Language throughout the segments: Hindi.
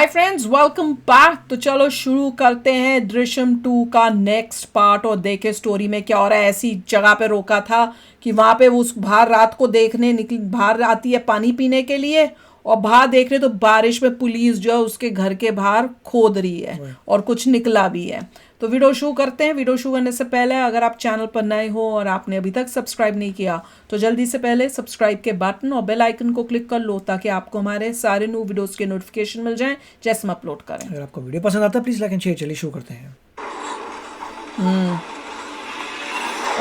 Hi friends, welcome back. तो चलो शुरू करते हैं दृश्यम 2 का नेक्स्ट पार्ट और देखे स्टोरी में क्या हो रहा है। ऐसी जगह पे रोका था कि वहाँ पे उस बाहर रात को देखने निकल बाहर आती है पानी पीने के लिए, और बाहर देख रहे तो बारिश में पुलिस जो है उसके घर के बाहर खोद रही है और कुछ निकला भी है। तो वीडियो शुरू करते हैं। वीडियो शुरू करने से पहले अगर आप चैनल पर नए हो और आपने अभी तक सब्सक्राइब नहीं किया तो जल्दी से पहले सब्सक्राइब के बटन और बेल आइकन को क्लिक कर लो ताकि आपको हमारे सारे न्यू वीडियोस के नोटिफिकेशन मिल जाएं जैसे हम अपलोड करें। अगर आपको वीडियो पसंद आता है प्लीज लाइक एंड शेयर। चलिए शुरू करते हैं।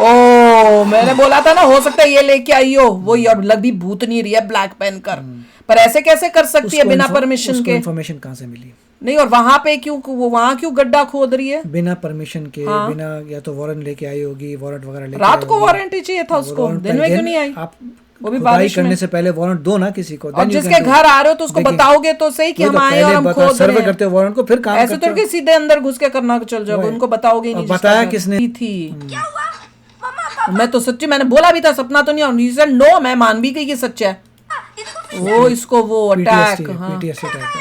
ओ मैंने बोला था ना, हो सकता है ये लेके आई हो वो, और लग भी भूत नहीं रही है ब्लैक पहनकर, पर ऐसे कैसे कर सकती है बिना परमिशन के? इन्फॉर्मेशन कहाँ से मिली? नहीं, और वहां पे क्यों, वो वहां क्यों गड्ढा खोद रही है बिना परमिशन के? बिना या तो वारंट लेके आई होगी, वारंट वगैरह लेके रात को वारंट ही चाहिए था उसको, दिन में क्यों नहीं आई? आप वो भी खुदाई बारिश करने में। से पहले वारंट दो ना किसी को। और जिसके घर आ रहे हो तो उसको बताओगे तो सही कि हम आए और हम खोद रहे सर्वे हैं। करते हो वारंट को, फिर काम ऐसे तो कि सीधे अंदर घुस के करना चल जाओगे, उनको बताओगे ही नहीं। बताया किसने थी? मैं तो सच्ची, मैंने बोला भी था सपना तो नहीं, और नो मैं मान भी गई कि सच है। वो इसको वो अटैक, हाँ पीटीएसडी टाइप का।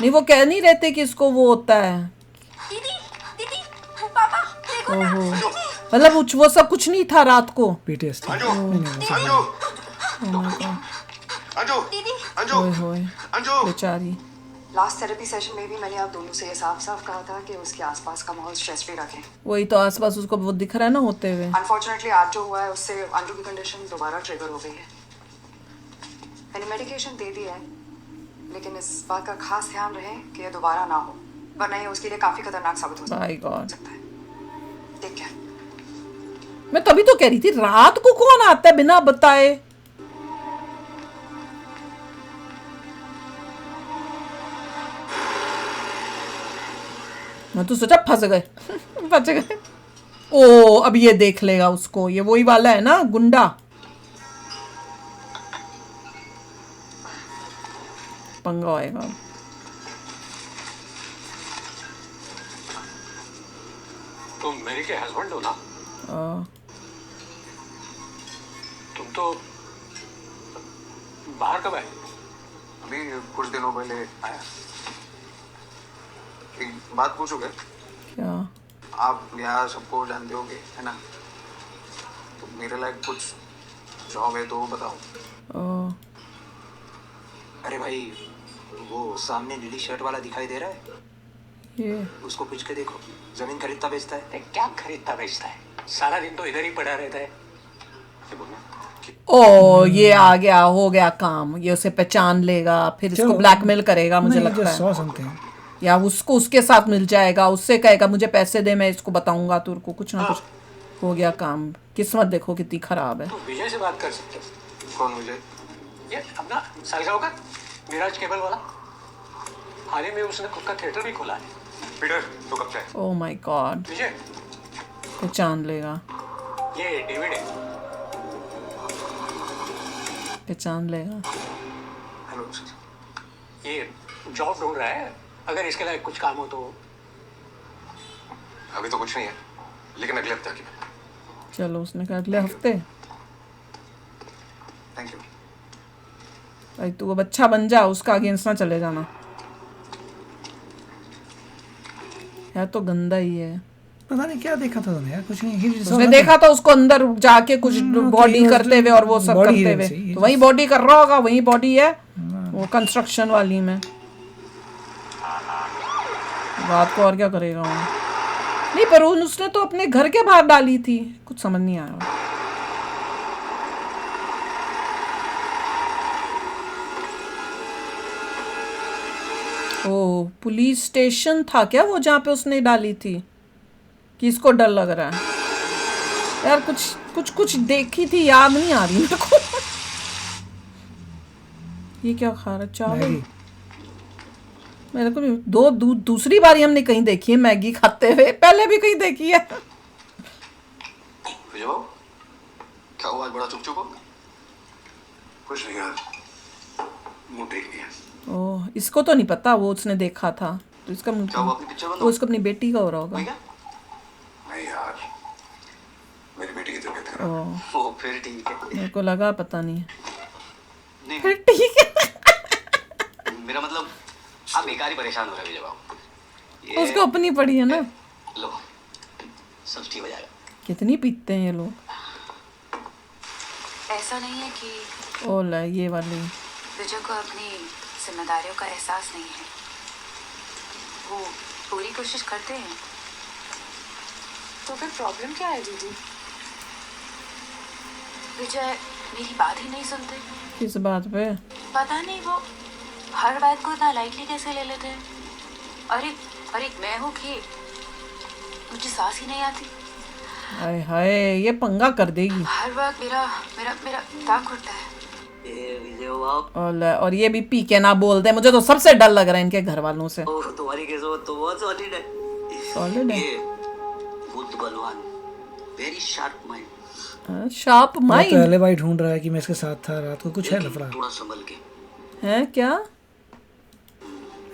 नहीं वो कह नहीं रहते कि इसको वो होता है। ओहो, मतलब वो सब कुछ नहीं था रात को। पीटीएसडी बेचारी। लास्ट थेरेपी सेशन में भी मैंने आप दोनों से ये साफ साफ कहा था कि उसके आसपास का माहौल स्ट्रेस फ्री रखें। वही तो आसपास उसको वो दिख रहा है ना होते हुए। अनफॉर्चुनेटली आज जो हुआ है उससे अंजू की कंडीशन दोबारा ट्रिगर हो गई है। मैंने मेडिकेशन दे दी है, लेकिन इस बात का खास ध्यान रहे कि ये दोबारा ना हो, वरना ये उसके लिए काफी खतरनाक साबित हो सकता है। ठीक है। मैं तभी तो कह रही थी रात को कौन आता है बिना बताए। मैं तो सोचा फंस गए फंस गए। ओ अब ये देख लेगा उसको, ये वही वाला है ना गुंडा। पंगा होएगा। तुम मेरी के हस्बैंड हो ना? तुम तो बाहर कब आए? अभी कुछ दिनों पहले आया। एक बात पूछोगे? क्या? आप यहाँ सबको जानते होगे है ना, तो मेरे लायक कुछ जॉब है तो बताओ। अरे भाई, वो सामने नीली शर्ट वाला दिखाई दे रहा है, ये उसको पूछ के देखो। जमीन खरीदता बेचता है? क्या खरीदता बेचता है? सारा दिन तो इधर ही पड़ा रहता है। ओ ये आ गया, हो गया काम। ये उसे पहचान लेगा, फिर इसको ब्लैकमेल करेगा मुझे लगता है, या उसको उसके साथ मिल जाएगा, उससे कहेगा मुझे पैसे दे, मैं इसको बताऊंगा तुर को। कुछ ना कुछ हो गया काम। किस्मत देखो कितनी खराब है। तो विजय से बात कर सकते हो। कौन मुझे? ये अपना सालगांव का विराज केबल वाला, हाल ही में उसने खुद का थिएटर भी खोला है। पीटर तो कब से? ओ माय गॉड, विजय, पहचान लेगा, ये डेविड है। पहचान लेगा। Hello sir. ये जॉब ढूंढ रहा है, अगर इसके लायक कुछ काम हो तो। अभी तो कुछ नहीं है, लेकिन अगले हफ्ते आके चलो उसने कहा अगले हफ्ते। Thank you. भाई तू अब अच्छा बन जा, उसका अगेंस्ट ना चले जाना। यार तो गंदा ही है। पता नहीं क्या देखा था यार, कुछ नहीं। उसने देखा था उसको अंदर जाके कुछ बॉडी करते हुए और वो सब करते हुए, तो वही बॉडी कर रहा होगा, वही बॉडी है वो कंस्ट्रक्शन वाली में। रात को और क्या करेगा वो? नहीं पर उसने तो अपने घर के बाहर डाली थी, कुछ समझ नहीं आया। ओ पुलिस स्टेशन था क्या वो जहाँ पे उसने डाली थी? किसको डर लग रहा है यार? कुछ कुछ कुछ देखी थी, याद नहीं आ रही मेरे को। ये क्या खा रहा? चावल? मेरे को दूसरी बारी हमने कहीं देखी है मैगी खाते हुए, पहले भी कहीं देखी है। विजय बाबू, क्या हुआ आज बड़ा चुप चुप हो? कुछ नहीं यार, मुंह ठीक नहीं है। ओह इसको तो नहीं पता, वो उसने देखा था तो इसका मुंह। क्या हुआ? अपनी पिक्चर बंद वो इसको अपनी बेटी का हो रहा होगा। नहीं यार, मेरी बेटी की तबीयत खराब। ओह वो फिर ठीक है। मेरे को लगा पता नहीं। नहीं फिर ठीक है। मेरा मतलब आप बेकार ही परेशान हो रहे हो विजय बाबू। ये उसको अपनी पड़ी है ना। लो, सब ठीक हो जाएगा। कितनी पीते हैं ये लोग। ऐसा नहीं है कि ओला ये वाली। विजय को अपनी जिम्मेदारियों का एहसास नहीं है, वो पूरी कोशिश करते हैं। तो फिर प्रॉब्लम क्या है दीदी? विजय मेरी बात ही नहीं सुनते। किस बात पे? पता नहीं वो हर बात को इतना लाइटली कैसे ले लेते हैं। अरे मैं हूँ कि मुझे सांस ही नहीं आती। हाय हाय ये पंगा कर देगी। हर वक्त मेरा मेरा मेरा दाग उठता है। ये विजय बाबू, ओला और ये भी पी के ना बोलते हैं। मुझे तो सबसे डर लग रहा है इनके घर वालों से। तुम्हारी किस्मत तो बहुत सॉलिड है। सॉलिड है। ये बुद्ध बलवान, वेरी शार्प माइंड, शार्प मैं तो माइंड एलिबाई ढूंढ रहा है कि मैं इसके साथ था रात को, कुछ है लफड़ा। थोड़ा संभल के। है क्या?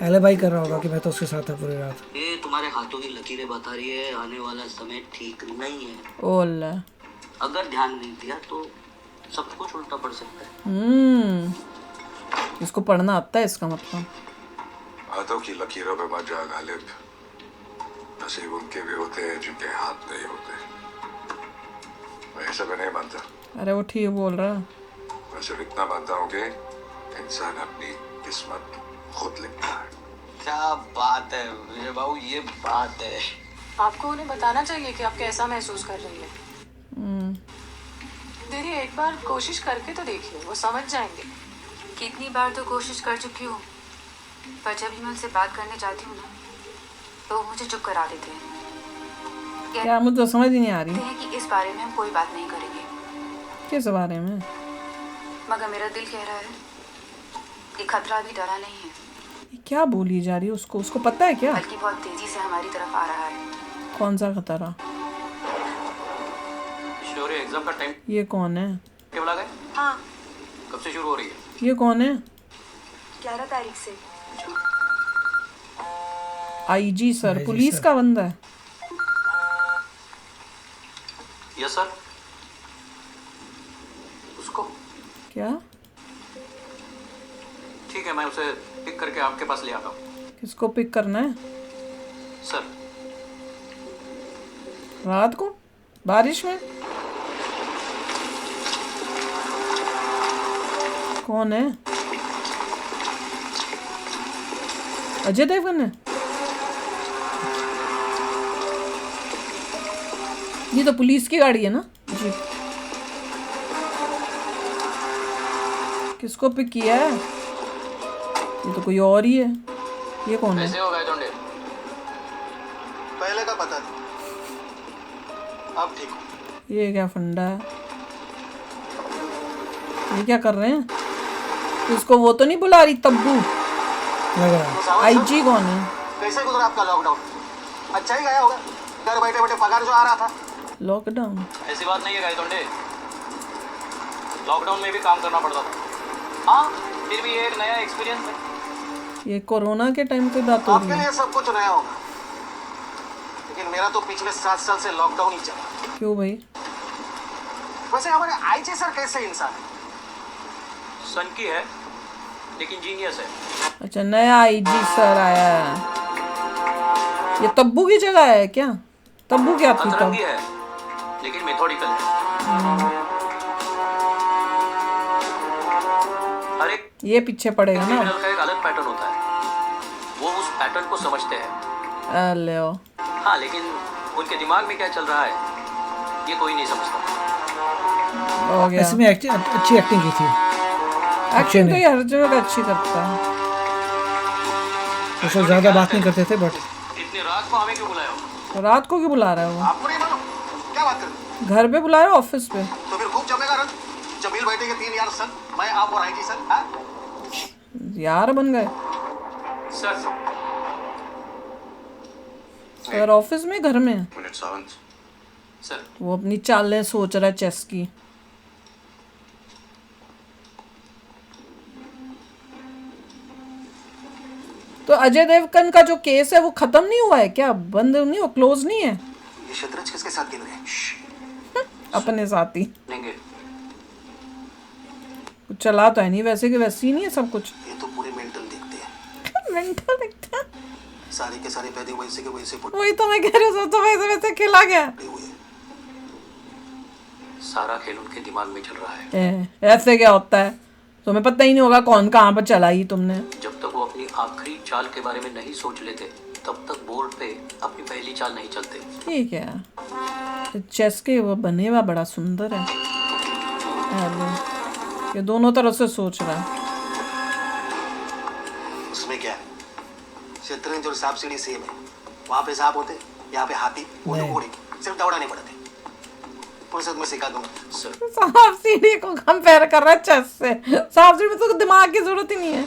एलिबाई कर रहा होगा कि मैं तो उसके साथ था पूरी रात। ये तुम्हारे हाथों की लकीरें बता रही है आने वाला समय ठीक नहीं है। ओला अगर ध्यान नहीं दिया तो सब कुछ उल्टा पड़ सकता है। इसको पढ़ना आता है इसका मतलब। हाथों की लकीरों पे मत जा गालिब, नसीब उनके भी होते हैं जिनके हाथ नहीं होते। मैं ऐसा भी नहीं मानता, अरे वो ठीक बोल रहा। मैं सिर्फ इतना मानता हूँ कि इंसान अपनी किस्मत खुद लिखता है। क्या बात है विजय बाबू, ये बात है। आपको उन्हें बताना चाहिए कि आप कैसा महसूस कर रही हैं। दीदी एक बार कोशिश करके तो देखिए, वो समझ जाएंगे। कितनी बार तो कोशिश कर चुकी हूँ, पर जब भी मैं उनसे बात करने जाती हूँ ना, तो वो मुझे चुप करा देते हैं। क्या मुझे तो समझ ही नहीं आ रही। कहते हैं कि इस बारे में हम कोई बात नहीं करेंगे। किस बारे में? मगर मेरा दिल कह रहा है कि खतरा अभी टला नहीं है, ये क्या बोली जा रही है? उसको पता है क्या? बल्कि बहुत तेजी से हमारी तरफ आ रहा है। कौन सा खतरा? शौर्य एग्जाम का टाइम ये कौन है? टेबल आ गए? हाँ, कब से शुरू हो रही है? ये कौन है? 11 तारीख से। IG sir, IG police sir. का बंदा है। Yes sir. उसको क्या? ठीक है, मैं उसे पिक करके आपके पास ले आता हूँ। किसको पिक करना है? सर रात को बारिश में? कौन है? अजय देवगन है? ये तो पुलिस की गाड़ी है ना जी। किसको पिक किया है? ये तो कोई और ही है। ये कौन है? कैसे हो गए टोंडे? पहले का पता नहीं, अब ठीक हो। ये क्या फंडा है? ये क्या कर रहे हैं? इसको वो तो नहीं बुला रही तब्बू? लग रहा है आईजी कौन है? कैसे गुजरा आपका लॉकडाउन? अच्छा ही गया होगा, घर बैठे बैठे पगार जो आ रहा था। लॉकडाउन? ऐसी बात नहीं है गाय टोंडे, लॉकडाउन में भी काम करना पड़ता था। हाँ, फिर भी ये एक नया एक्सपीरियंस है। ये कोरोना के टाइम पे बात हो रही आपके है। लिए सब कुछ नया होगा, लेकिन मेरा तो पिछले 7 साल से लॉकडाउन ही चला। क्यों भाई? वैसे हमारे आईजी सर कैसे इंसान है? सन की है लेकिन जीनियस है। अच्छा नया आईजी सर आया है। ये तब्बू की जगह है क्या? तब्बू क्या थी तब? अतरंगी है लेकिन मेथोडिकल है। हर एक ये पीछे पड़ेगा ना। क्रिमिनल का एक अलग पैटर्न होता है, वो उस पैटर्न को समझते हैं। अले ओ। हाँ, लेकिन उनके दिमाग में क्या चल रहा है ये कोई नहीं समझता। हो गया। इसमें अच्छी एक्टिंग की थी। एक्टिंग तो ये हर जगह अच्छी करता है। उससे ज़्यादा बात नहीं करते थे बट इतनी रात को हमें क्यों बुलाया हो? तो रात को क्यों बुला रहा है वो? आपको नहीं मालूम क्या बात कर? घर पे बुलाया ऑफिस पे? तो फिर खूब जमेगा रंग। जमील बैठेंगे 3 यार सर, मैं आप और आईजी सर। हाँ, यार बन गए सर सर ऑफिस में घर में? मिनट सावंत, सर वो अपनी चालें सोच रहा है चेस की। तो अजय देवगन का जो केस है वो खत्म नहीं हुआ है क्या? बंद नहीं हुआ, क्लोज नहीं है? ये शतरंज किसके साथ खेल रहे हैं? अपने साथ ही लेंगे। कुछ चला तो है नहीं वैसे कि वैसे ही नहीं है सब कुछ। ये तो पूरे मेंटल देखते हैं। मेंटल लगता है। सारे के सारे पैदे वैसे के वैसे पड़े वही तो मैं कह रही हूँ, सब तो वैसे वैसे खेला गया। हुए हैं। सारा खेल उनके दिमाग में चल रहा है। ऐसे क्या होता है, तुम्हें पता ही नहीं होगा कौन कहाँ पर चलाई तुमने। जब तक वो अपनी आखिरी चाल के बारे में नहीं सोच लेते तब तक बोर्ड पे अपनी पहली चाल नहीं चलते। ठीक है, चेस के वो बने हुआ बड़ा सुंदर है। ये दोनों तरफ से सोच रहा है। उसमें क्या है, शतरंज और सांप सीढ़ी सेम है। वहाँ पे सांप होते, यहाँ पे हाथी, वो तो घोड़े, सिर्फ दौड़ाने पड़ते। फुर्सत में सिखा दूंगा। सांप सीढ़ी को कंपेयर कर रहा है चेस से। सांप सीढ़ी में तो दिमाग की जरूरत ही नहीं है।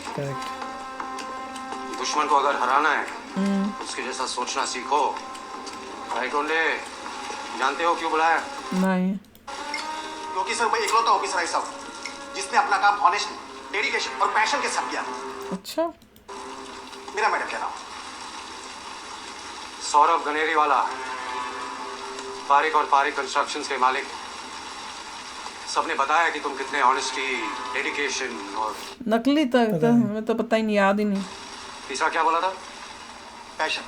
दुश्मन को अगर हराना है उसके जैसा सोचना सीखो। Right only. जानते हो क्यों बुलाया? नहीं। क्योंकि सर मैं इकलौता ऑफिसर ऐसा हूँ जिसने अपना काम ऑनेस्टली, डेडिकेशन और पैशन के साथ किया। अच्छा, मेरा मैडम क्या नाम? सौरभ गनेरी वाला, पारिक और पारिक कंस्ट्रक्शंस के मालिक। सबने बताया कि तुम कितने ऑनेस्टी, डेडिकेशन और नकली तक हमें तो पता ही नहीं, याद ही नहीं। तीसरा क्या बोला था? पैशन।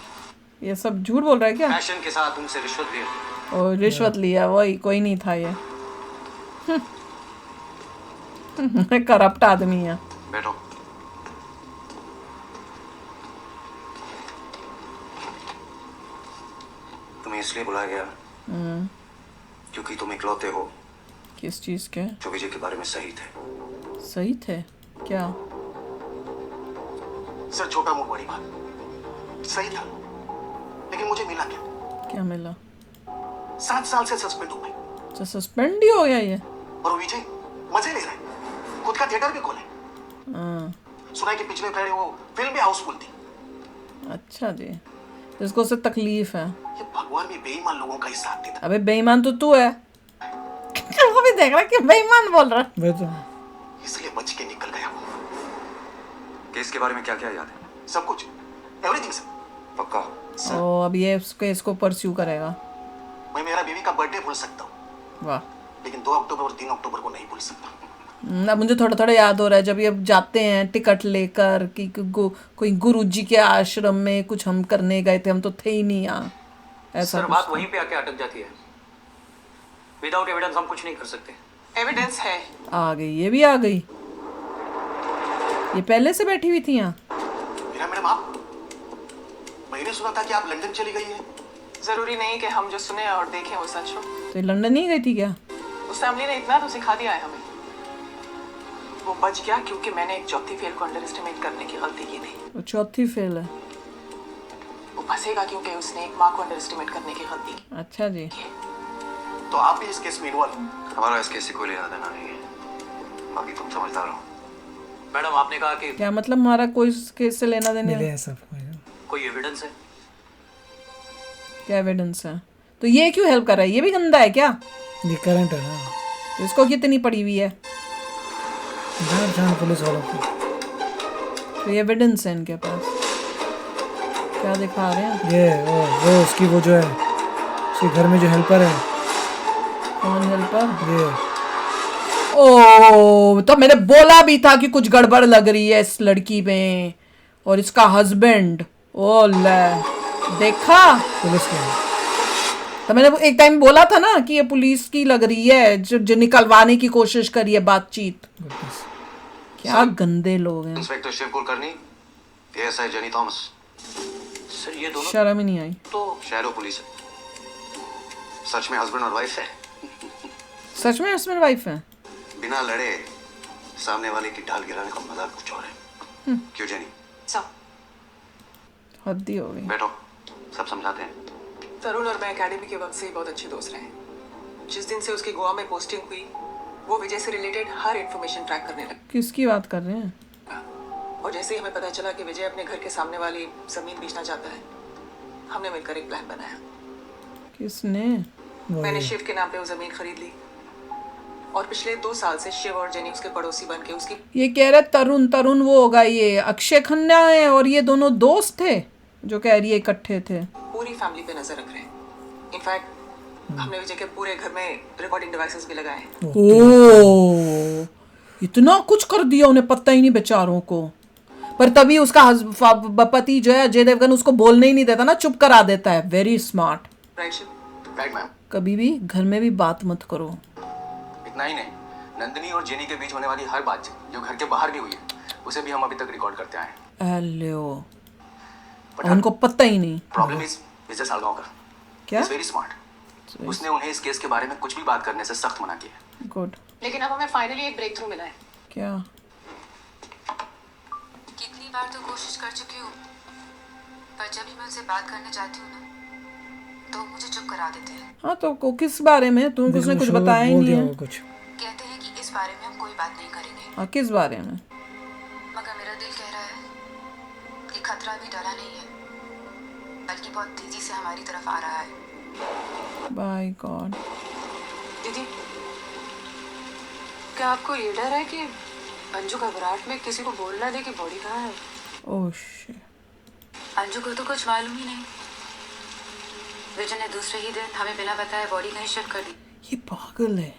ये सब झूठ बोल रहा है क्या? पैशन के साथ तुमसे रिश्वत लिया। और रिश्वत लिया, वही कोई नहीं था ये। करप्ट आदमी है। बैठो। तुम्हें इसलिए बुलाया गया क्योंकि तुम इकलौते हो किस चीज के? जो विजय के बारे में सही थे। सही थे क्या? सर छोटा मुंह बड़ी बात, सही था, लेकिन मुझे मिला क्या? क्या मिला? 7 साल से सस्पेंड हो गए। अच्छा, सस्पेंड ही हो गया ये? और विजय मजे ले रहे हैं, खुद का थिएटर भी खोले। सुना है कि पिछले फ्राइडे वो फिल्म भी हाउसफुल थी। अच्छा जी, इसको से तकलीफ है। ये भगवान भी बेईमान लोगों का ही साथ देता। अबे बेईमान तो तू है। वो भी देख रहा कि बेईमान बोल रहा है। वही तो। इसलिए बच के निकल गया वो। केस के बारे में क्या क्या याद है? सब कुछ, एवरीथिंग सर। पक्का? ओ, अब ये इसको परस्यू करेगा। मैं मेरा बीवी का बर्थडे भूल सकता हूँ, वाह। लेकिन 2 अक्टूबर और 3 अक्टूबर को नहीं भूल सकता। अब मुझे थोड़ा थोड़ा याद हो रहा है, जब ये जाते हैं टिकट लेकर कि कोई गुरुजी के आश्रम में कुछ हम करने गए थे, हम तो थे ही नहीं यहाँ, ऐसा सर कुछ बात था। वहीं पे आके अटक जाती है। विदाउट एविडेंस हम कुछ नहीं कर सकते। एविडेंस है। आ गई, ये भी आ गई। ये पहले से बैठी हुई थी यहाँ। मेरा मैडम आप, मैंने सुना था कि आप लंदन चली गई है। जरूरी नहीं कि हम जो सुने और देखें वो सच हो। तो ये लंदन नहीं गई थी क्या? उस फैमिली ने इतना तो सिखा दिया है हमें। वो बच गया क्योंकि मैंने एक चौथी फेल को अंडर एस्टिमेट करने की गलती की थी। वो चौथी फेल है। वो फंसेगा क्योंकि उसने एक माँ को अंडर एस्टिमेट करने की गलती की। अच्छा जी। तो आप भी इस केस में इन्वॉल्व? हमारा इस केस से कोई लेना देना नहीं है, बाकी तुम समझदार हो। मैडम आपने कहा कि क्या मतलब हमारा कोई इस केस से लेना देना मिले है? हैं सब। कोई एविडेंस है? क्या एविडेंस है? तो ये क्यों हेल्प कर रहा है? ये भी गंदा है क्या? ये करंट है ना, तो इसको कितनी पड़ी हुई है? जान पुलिस वालों को। तो ये एविडेंस है इनके पास। क्या दिखा रहे हैं? ये वो उसकी वो जो है, उसके घर में जो हेल्पर है। कौन हेल्पर? ये ओ, तो मैंने बोला भी था कि कुछ गड़बड़ लग रही है इस लड़की में। और इसका हस्बैंड, ओ ले, देखा? पुलिस के है। तो मैंने एक टाइम बोला था ना कि ये पुलिस की लग रही है, जो निकलवाने की कोशिश करी है बातचीत। क्या गंदे लोग हैं। Inspector Shiv Kulkarni, ASI Jenny Thomas. Sir ये दोनों शर्म ही नहीं आई। तो शैडो पुलिस है। सच में हस्बैंड और वाइफ है। सच में हस्बैंड वाइफ है? बिना लड़े सामने वाले की ढाल गिराने का मजा कुछ और है। क्यों जेनी? हद्दी हो गई। बैठो, सब समझाते हैं। तरुण और मैं एकेडमी के वक्त से ही बहुत अच्छे दोस्त रहे हैं। जिस दिन से उसकी गोवा में पोस्टिंग हुई, वो विजय से रिलेटेड हर इन्फॉर्मेशन ट्रैक करने लगा। किसकी बात कर रहे हैं? और जैसे ही हमें पता चला कि विजय अपने घर के सामने वाली जमीन बेचना चाहता है, हमने मिलकर एक प्लान बनाया। किसने? मैंने शिव के नाम पे वो जमीन खरीद ली और पिछले 2 साल से शिव और जेनी उसके पड़ोसी बन के उसकी। ये कह रहे तरुण वो होगा ये अक्षय खन्ना है, और ये दोनों दोस्त थे जो कह रही है इकट्ठे थे। पूरी फैमिली पे नजर रख रहे हैं। इनफैक्ट हमने विजय के पूरे घर में रिकॉर्डिंग डिवाइसेस भी लगाए हैं। ओ, इतना कुछ कर दिया, उन्हें पता ही नहीं बेचारों को। पर तभी उसका पति जो है अजय देवगन उसको बोलने ही नहीं देता ना, चुप करा देता है। Very smart. Right ma'am. कभी भी घर में भी बात मत करो। इतना ही नहीं, नंदिनी और जेनी के बीच होने वाली हर बातचीत जो घर के बाहर भी हुई है, उसे भी हम अभी तक रिकॉर्ड करते आए हैं। हेलो, उनको पता ही नहीं। प्रॉब्लम इज मिस्टर सालगांवकर क्या? Is very smart. उसने उन्हें इस केस के बारे में कुछ भी बात करने से सख्त मना किया। गुड। लेकिन अब हमें फाइनली एक ब्रेक थ्रू मिला है। क्या? कितनी बार तो कोशिश कर चुकी हूँ, पर जब भी मैं उनसे बात करने जाती हूँ ना, तो मुझे चुप करा देते हैं। हाँ तो किस बारे में? तुमको उसने कुछ बताया ही नहीं है। कुछ कहते हैं कि इस बारे में हम कोई बात नहीं करेंगे। हाँ, किस बारे में? मगर मेरा दिल कह रहा है कि खतरा भी डरा नहीं है, बल्कि बहुत तेजी से हमारी तरफ आ रहा है। By God. दीदी, क्या आपको ये डर है कि अंजू घबराहट में किसी को बोल ना दे कि बॉडी कहाँ है? Oh shit. अंजू को तो कुछ मालूम ही नहीं। विजय ने दूसरे ही दिन हमें बिना बताए बॉडी कहीं शिफ्ट कर दी। ये पागल है।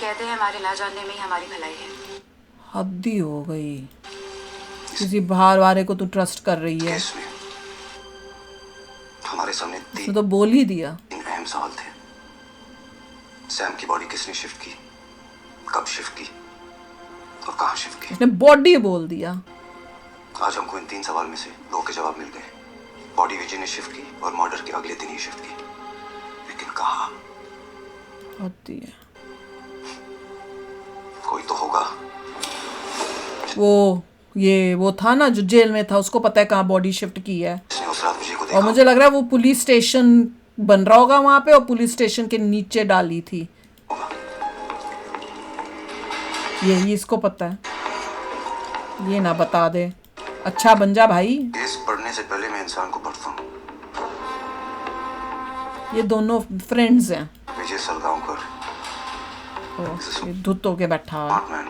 कहते हैं हमारे ना जानने में ही हमारी भलाई है। हद ही हो गई। किसी बाहर वाले को तू ट्रस्ट कर रही है। केस में हमारे सामने उसने तो बोल ही दिया। तीन अहम सवाल थे। सैम की बॉडी किसने शिफ्ट की, कब शिफ्ट की और कहाँ शिफ्ट की। उसने बॉडी बोल दिया। आज हमको इन 3 सवाल में से 2 के जवाब मिल गए। बॉडी विजय ने शिफ्ट की और मर्डर के अगले दिन ही शिफ्ट की, लेकिन कहाँ? होती है। कोई तो होगा। वो था ना जो जेल में था, उसको पता है कहाँ बॉडी शिफ्ट की है। जिसने उस रात विजय को और देखा। मुझे लग रहा है वो पुलिस स्टेशन बन रहा होगा वहां पे, और पुलिस स्टेशन के नीचे डाली थी। यही इसको पता है, ये ना बता दे। अच्छा बन जा भाई। केस पढ़ने से पहले मैं इंसान को पढ़ता हूँ। ये दोनों फ्रेंड्स हैं। विजय सालगांवकर ये धुत होके बैठा है। स्मार्ट मैन,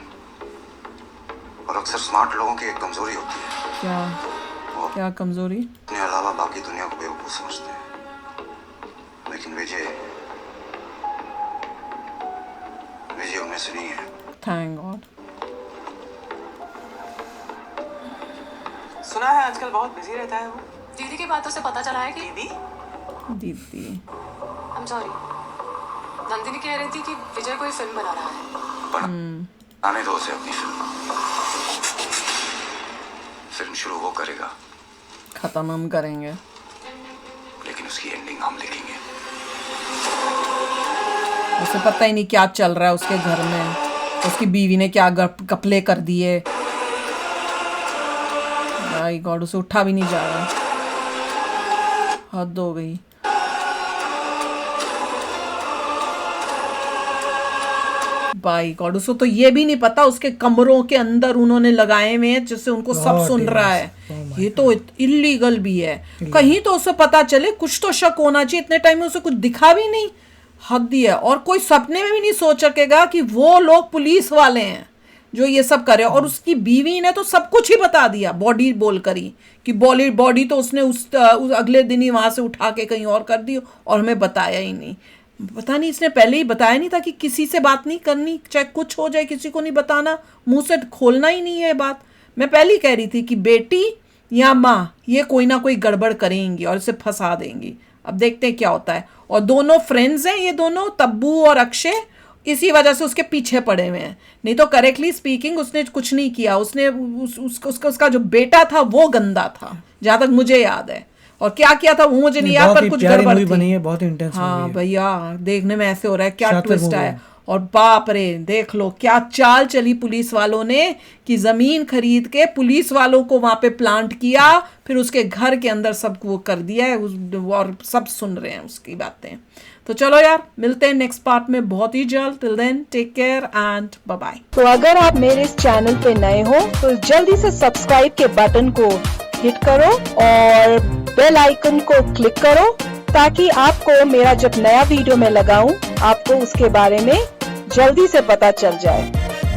और अक्सर स्मार्ट लोगों की एक कमजोरी होती है। क्या कमजोरी? अपने अलावा बाकी दुनिया को बेवकूफ समझते हैं, लेकिन विजय उनमें से नहीं है। Thank God. सुना है आजकल बहुत बिजी रहता है वो। दीदी की बातों से पता चला है कि दीदी I'm sorry, नंदिनी कह रही थी कि विजय कोई फिल्म बना रहा है। आने दो उसे अपनी फिल्म शुरू वो करेगा, खत्म हम करेंगे, लेकिन उसकी एंडिंग हम लिखेंगे। उसे पता ही नहीं क्या चल रहा है उसके घर में, उसकी बीवी ने क्या कपले कर दिए। माय गॉड, उसे उठा भी नहीं जा रहा। हद हो गई। बाय गॉड, उसको तो ये भी नहीं पता उसके कमरों के अंदर उन्होंने लगाए हुए हैं जिससे उनको सब सुन रहा है। ये तो इलीगल भी है। कहीं तो उसे पता चले, कुछ तो शक होना चाहिए। इतने टाइम में उसे कुछ दिखा भी नहीं। हद ही है। और कोई सपने में भी नहीं सोच सकेगा कि वो लोग पुलिस वाले हैं जो ये सब करे। और उसकी बीवी ने तो सब कुछ ही बता दिया बॉडी बोल कर ही, कि बॉडी तो उसने उस अगले दिन ही वहां से उठा के कहीं और कर दी और हमें बताया ही नहीं। पता नहीं इसने पहले ही बताया नहीं था कि किसी से बात नहीं करनी, चाहे कुछ हो जाए किसी को नहीं बताना, मुंह से खोलना ही नहीं है बात। मैं पहले ही कह रही थी कि बेटी या माँ ये कोई ना कोई गड़बड़ करेंगी और इसे फंसा देंगी। अब देखते हैं क्या होता है। और दोनों फ्रेंड्स हैं ये दोनों, तब्बू और अक्षय, इसी वजह से उसके पीछे पड़े हुए हैं। नहीं तो करेक्टली स्पीकिंग उसने कुछ नहीं किया। उसने उसका जो बेटा था वो गंदा था, जहां तक मुझे याद है। और क्या किया था वो मुझे नहीं याद, पर कुछ गड़बड़ थी। बनी है, बहुत इंटेंस। हाँ भैया, देखने में ऐसे हो रहा है क्या ट्विस्ट है। और बाप रे, देख लो क्या चाल चली पुलिस वालों ने कि जमीन खरीद के पुलिस वालों को वहां पे प्लांट किया, फिर उसके घर के अंदर सब वो कर दिया है और सब सुन रहे हैं उसकी बातें। तो चलो यार, मिलते हैं नेक्स्ट पार्ट में बहुत ही जल्द। Till then take care and bye bye. तो अगर आप मेरे इस चैनल पे नए हो तो जल्दी से सब्सक्राइब के बटन को हिट करो और बेल आइकन को क्लिक करो, ताकि आपको मेरा जब नया वीडियो मैं लगाऊं आपको उसके बारे में जल्दी से पता चल जाए।